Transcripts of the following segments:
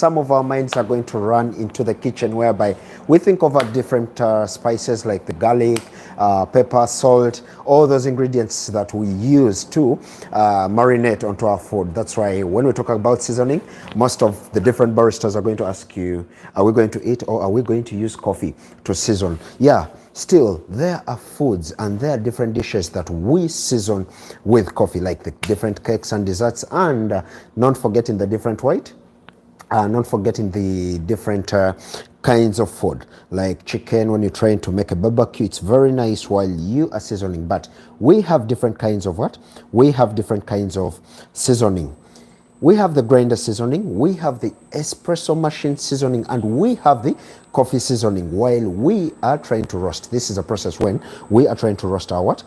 some of our minds are going to run into the kitchen, whereby we think of different spices like the garlic, pepper, salt, all those ingredients that we use to marinate onto our food. That's why when we talk about seasoning, most of the different baristas are going to ask you, are we going to eat or are we going to use coffee to season? Yeah, still there are foods and there are different dishes that we season with coffee, like the different cakes and desserts, and not forgetting the different not forgetting the different kinds of food like chicken. When you're trying to make a barbecue, it's very nice while you are seasoning. But we have different kinds of we have different kinds of seasoning. We have the grinder seasoning, we have the espresso machine seasoning, and we have the coffee seasoning while we are trying to roast. This is a process when we are trying to roast our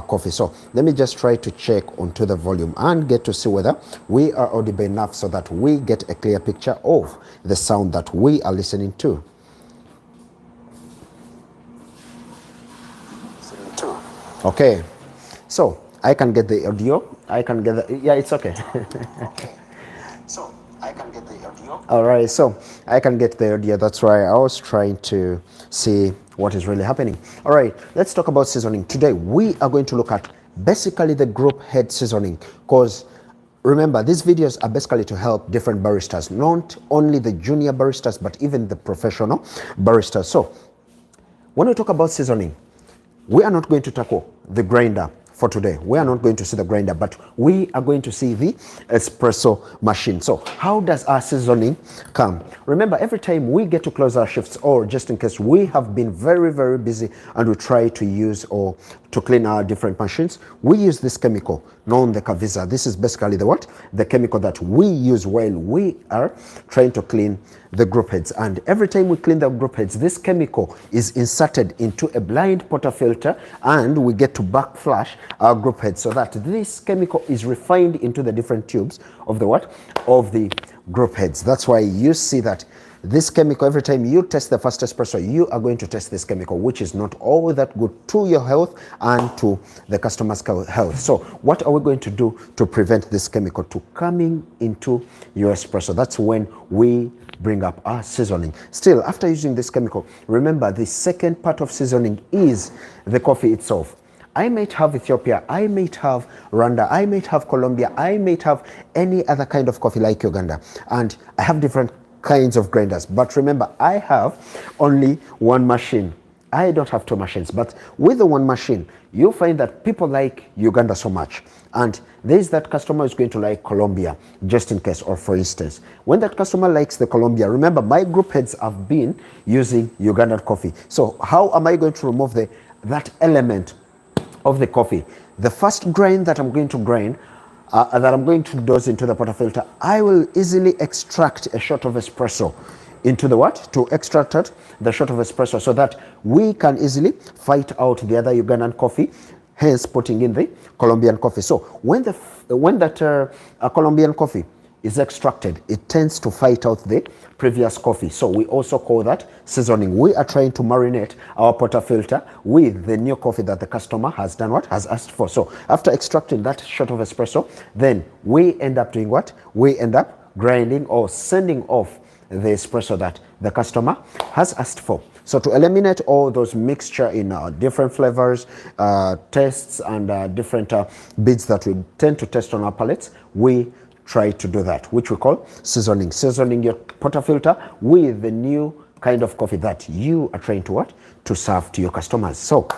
coffee. So let me just try to check onto the volume and get to see whether we are audible enough so that we get a clear picture of the sound that we are listening to. Okay, so I can get the audio, I can get the, yeah, it's okay. Okay. So I can get the audio. All right, so I can get the audio. That's why I was trying to see what is really happening. All right, let's talk about seasoning. Today we are going to look at basically the group head seasoning, because remember, these videos are basically to help different baristas, not only the junior baristas, but even the professional baristas. So when we talk about seasoning, we are not going to tackle the grinder for today. We are not going to see the grinder, but we are going to see the espresso machine. So how does our seasoning come? Remember, every time we get to close our shifts, or just in case we have been very, very busy and we try to use or to clean our different machines, we use this chemical known the Cavisa. This is basically the chemical that we use while we are trying to clean the group heads. And every time we clean the group heads, this chemical is inserted into a blind portafilter, and we get to backflash our group heads so that this chemical is refined into the different tubes of the group heads. That's why you see that this chemical, every time you test the first espresso, you are going to test this chemical, which is not all that good to your health and to the customer's health. So what are we going to do to prevent this chemical to coming into your espresso? That's when we bring up our seasoning. Still, after using this chemical, remember the second part of seasoning is the coffee itself. I might have Ethiopia, I might have Rwanda, I might have Colombia, I might have any other kind of coffee like Uganda, and I have different kinds of grinders. But remember, I have only one machine. I don't have two machines, but with the one machine, you'll find that people like Uganda so much, and there's that customer is going to like Colombia, just in case. Or for instance, when that customer likes the Colombia, remember my group heads have been using Ugandan coffee. So how am I going to remove that element of the coffee? The first grain that I'm going to grind, that I'm going to dose into the portafilter, I will easily extract a shot of espresso into to extract out the shot of espresso so that we can easily fight out the other Ugandan coffee, hence putting in the Colombian coffee. So when that Colombian coffee is extracted, it tends to fight out the previous coffee. So we also call that seasoning. We are trying to marinate our portafilter with the new coffee that the customer has done has asked for. So after extracting that shot of espresso, then we end up doing we end up grinding or sending off the espresso that the customer has asked for. So to eliminate all those mixture in different flavors, tastes, and different bits that we tend to taste on our palates, we try to do that, which we call seasoning. Seasoning your portafilter with the new kind of coffee that you are trying to serve to your customers. So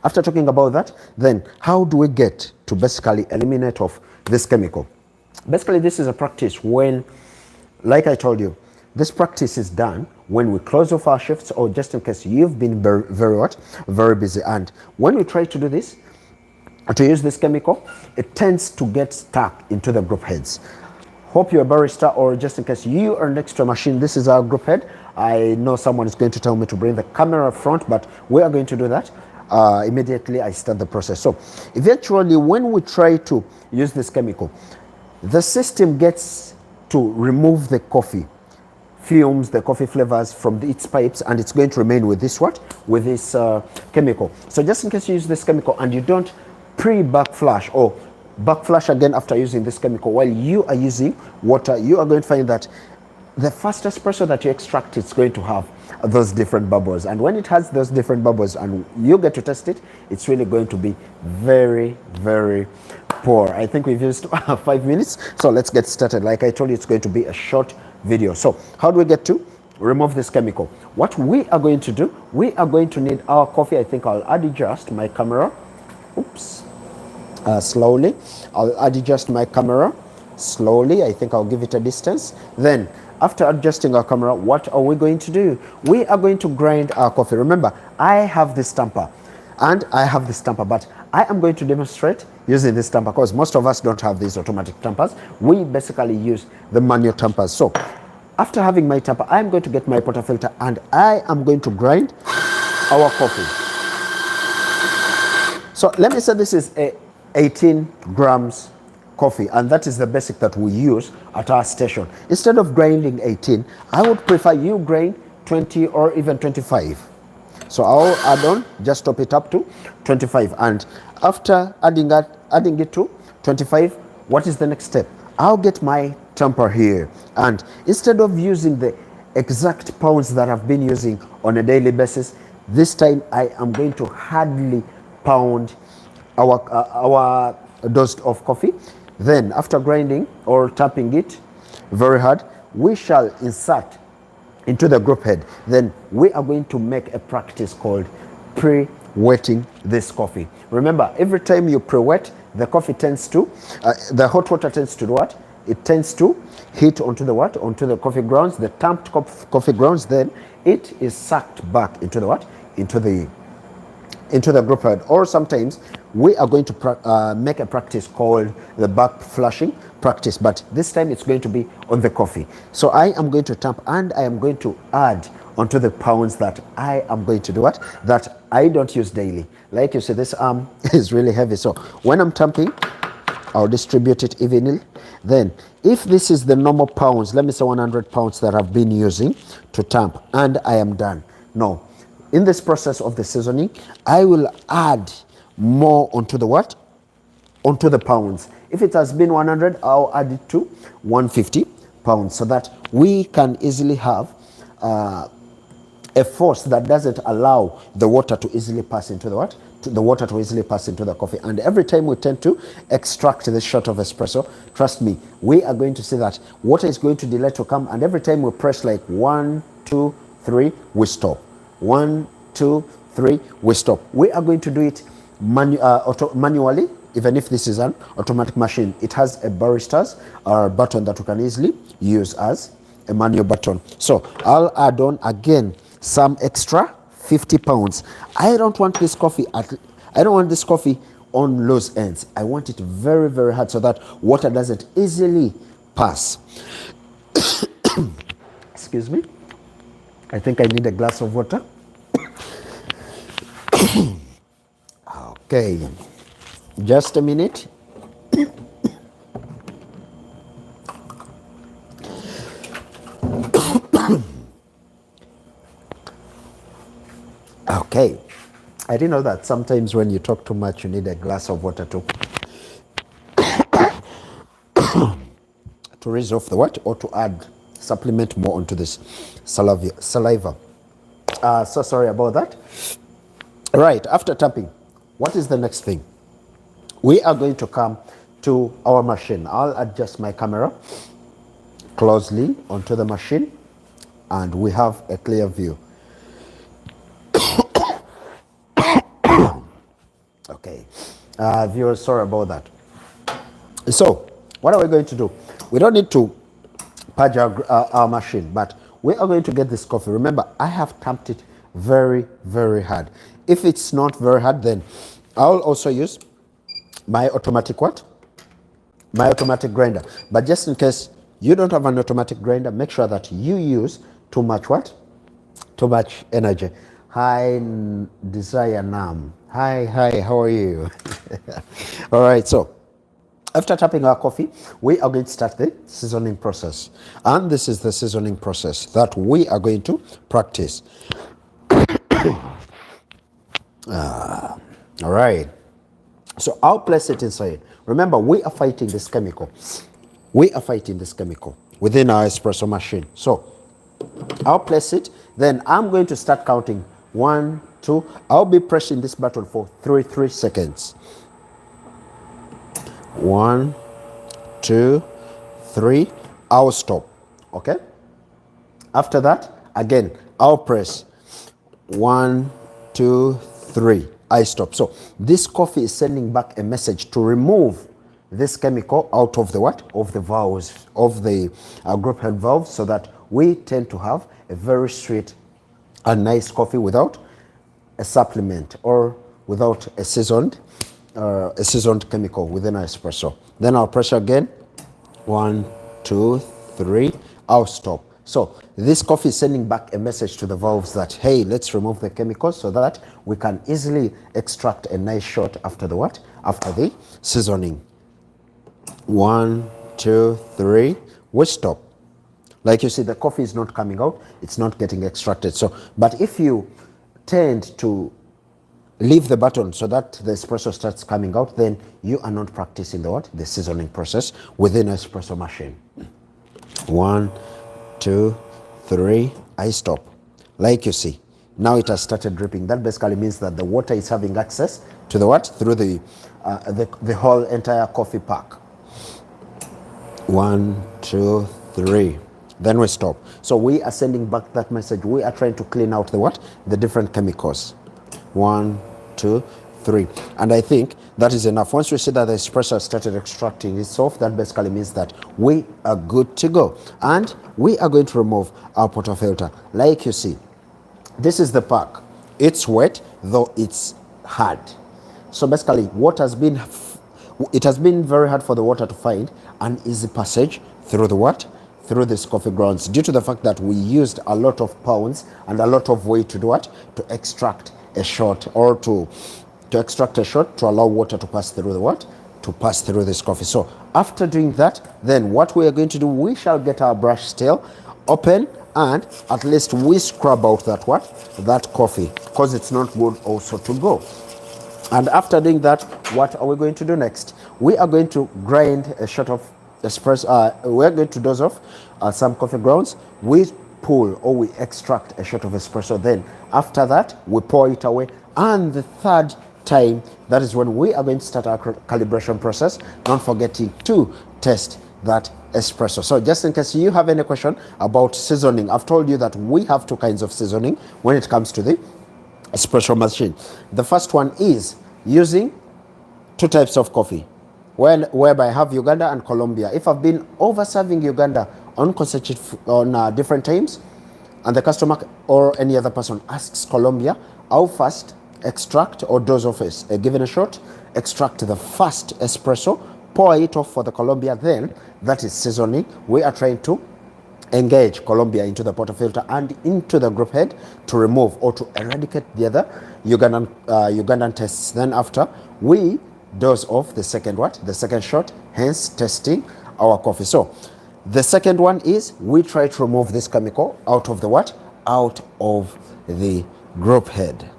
after talking about that, then how do we get to basically eliminate of this chemical? Basically, this is a practice when, like I told you, this practice is done when we close off our shifts, or just in case you've been very busy. And when we try to do this, to use this chemical, it tends to get stuck into the group heads. Hope you're a barista, or just in case you are next to a machine, this is our group head. I know someone is going to tell me to bring the camera front, but we are going to do that. Immediately I start the process. So eventually, when we try to use this chemical, the system gets to remove the coffee fumes, the coffee flavors from its pipes, and it's going to remain with this with this chemical. So just in case you use this chemical and you don't pre-backflash or backflash again after using this chemical while you are using water, you are going to find that the first espresso that you extract, it's going to have those different bubbles, and when it has those different bubbles and you get to test it, it's really going to be very, very pour. I think we've used 5 minutes, so let's get started. Like I told you, it's going to be a short video. So how do we get to remove this chemical? What we are going to do, we are going to need our coffee. I think I'll adjust my camera. Oops. Slowly. I'll adjust my camera slowly. I think I'll give it a distance. Then after adjusting our camera, what are we going to do? We are going to grind our coffee. Remember, I have this tamper and I have this tamper, but I am going to demonstrate using this tamper because most of us don't have these automatic tampers. We basically use the manual tampers. So after having my tamper, I'm going to get my portafilter and I am going to grind our coffee. So let me say this is a 18 grams coffee, and that is the basic that we use at our station. Instead of grinding 18, I would prefer you grind 20 or even 25. So I'll add on, just top it up to 25, and after adding it to 25, what is the next step? I'll get my tamper here, and instead of using the exact pounds that I've been using on a daily basis, this time I am going to hardly pound our dose of coffee. Then after grinding or tapping it very hard, we shall insert into the group head. Then we are going to make a practice called pre-wetting this coffee. Remember, every time you pre-wet, the coffee tends to, the hot water tends to do what? It tends to hit onto the what? Onto the coffee grounds, the tamped coffee grounds. Then it is sucked back into the what? Into the group head. Or sometimes we are going to make a practice called the back flushing practice, but this time it's going to be on the coffee. So I am going to tamp and I am going to add onto the pounds that I am going to do what? That I don't use daily. Like you see, this arm is really heavy. So when I'm tamping, I'll distribute it evenly. Then if this is the normal pounds, let me say 100 pounds that I've been using to tamp, and I am done. No. In this process of the seasoning, I will add more onto the what? Onto the pounds. If it has been 100, I'll add it to 150 pounds so that we can easily have a force that doesn't allow the water to easily pass into the what? The water to easily pass into the coffee. And every time we tend to extract this shot of espresso, trust me, we are going to see that water is going to delay to come. And every time we press like 1, 2, 3, we stop. 1, 2, 3, we stop. We are going to do it manually. Even if this is an automatic machine, it has a barista's button that we can easily use as a manual button. So I'll add on again some extra 50 pounds. I don't want this coffee on loose ends. I want it very, very hard so that water doesn't easily pass. Excuse me. I think I need a glass of water. Okay, just a minute. Okay, I didn't know that sometimes when you talk too much, you need a glass of water to raise off the what, or to add, supplement more onto this saliva. So sorry about that. Right, after tapping, what is the next thing? We are going to come to our machine. I'll adjust my camera closely onto the machine and we have a clear view. Okay, viewers, sorry about that. So, what are we going to do? We don't need to purge our machine, but we are going to get this coffee. Remember, I have tamped it very, very hard. If it's not very hard, then I'll also use my automatic what? My automatic grinder. But just in case you don't have an automatic grinder, make sure that you use too much what? Too much energy. Hi, Desire Nam. Hi, how are you? All right, so after tapping our coffee, we are going to start the seasoning process. And this is the seasoning process that we are going to practice. All right. So I'll place it inside. Remember, we are fighting this chemical. We are fighting this chemical. within our espresso machine. So I'll place it, then I'm going to start counting. 1, 2, I'll be pressing this button for 3 seconds. 1, 2, 3, I'll stop. Okay, after that, again, I'll press 1, 2, 3, I stop. So this coffee is sending back a message to remove this chemical out of the what? Of the valves, of the group head valve, so that we tend to have a very sweet and nice coffee without a supplement or without a seasoned chemical within our espresso. Then I'll press again. 1, 2, 3, I'll stop. So this coffee is sending back a message to the valves that, hey, let's remove the chemicals so that we can easily extract a nice shot after the what? After the seasoning. 1, 2, 3, we stop. Like you see, the coffee is not coming out, it's not getting extracted. So, but if you tend to leave the button so that the espresso starts coming out, then you are not practicing the what? The seasoning process within an espresso machine. 1, 2, 3, I stop. Like you see, now it has started dripping. That basically means that the water is having access to the what? Through the whole entire coffee pack. 1, 2, 3. Then we stop. So we are sending back that message. We are trying to clean out the what? The different chemicals. 1, 2, 3. And I think that is enough. Once we see that the espresso has started extracting itself, that basically means that we are good to go. And we are going to remove our portafilter. Like you see, this is the pack. It's wet, though it's hard. So basically, it has been very hard for the water to find an easy passage through the what? Through these coffee grounds, due to the fact that we used a lot of pounds and a lot of weight to do what? To extract a shot, or to extract a shot to allow water to pass through the what? To pass through this coffee. So after doing that, then what we are going to do, we shall get our brush still open, and at least we scrub out that what? That coffee, because it's not good also to go. And after doing that, what are we going to do next? We are going to grind a shot of espresso. We're going to dose off some coffee grounds. We pull or we extract a shot of espresso. Then after that, we pour it away. And the third time, that is when we are going to start our calibration process, not forgetting to test that espresso. So just in case you have any question about seasoning, I've told you that we have 2 kinds of seasoning when it comes to the espresso machine. The first one is using 2 types of coffee, whereby I have Uganda and Colombia. If I've been over serving Uganda on different times, and the customer or any other person asks Colombia, I'll first extract or dose off given a shot, extract the first espresso, pour it off for the Colombia. Then that is seasoning. We are trying to engage Colombia into the portafilter and into the group head to remove or to eradicate the other Ugandan tests. Then after, we dose off the second what? The second shot, hence testing our coffee. So the second one is we try to remove this chemical out of the what? Out of the group head.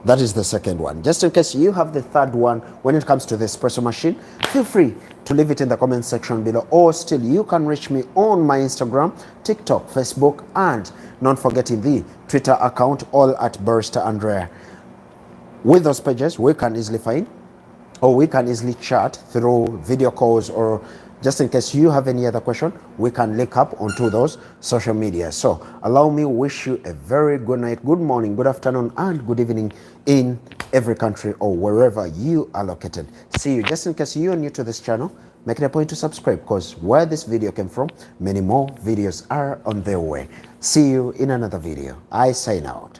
That is the second one. Just in case you have the third one when it comes to the espresso machine, feel free to leave it in the comment section below, or still you can reach me on my Instagram, TikTok, Facebook, and not forgetting the Twitter account, all at Barista Andrea. With those pages, we can easily find, or we can easily chat through video calls, or just in case you have any other question, we can link up onto those social media. So allow me wish you a very good night, good morning, good afternoon, and good evening in every country or wherever you are located. See you. Just in case you are new to this channel, make it a point to subscribe, because where this video came from, many more videos are on their way. See you in another video. I sign out.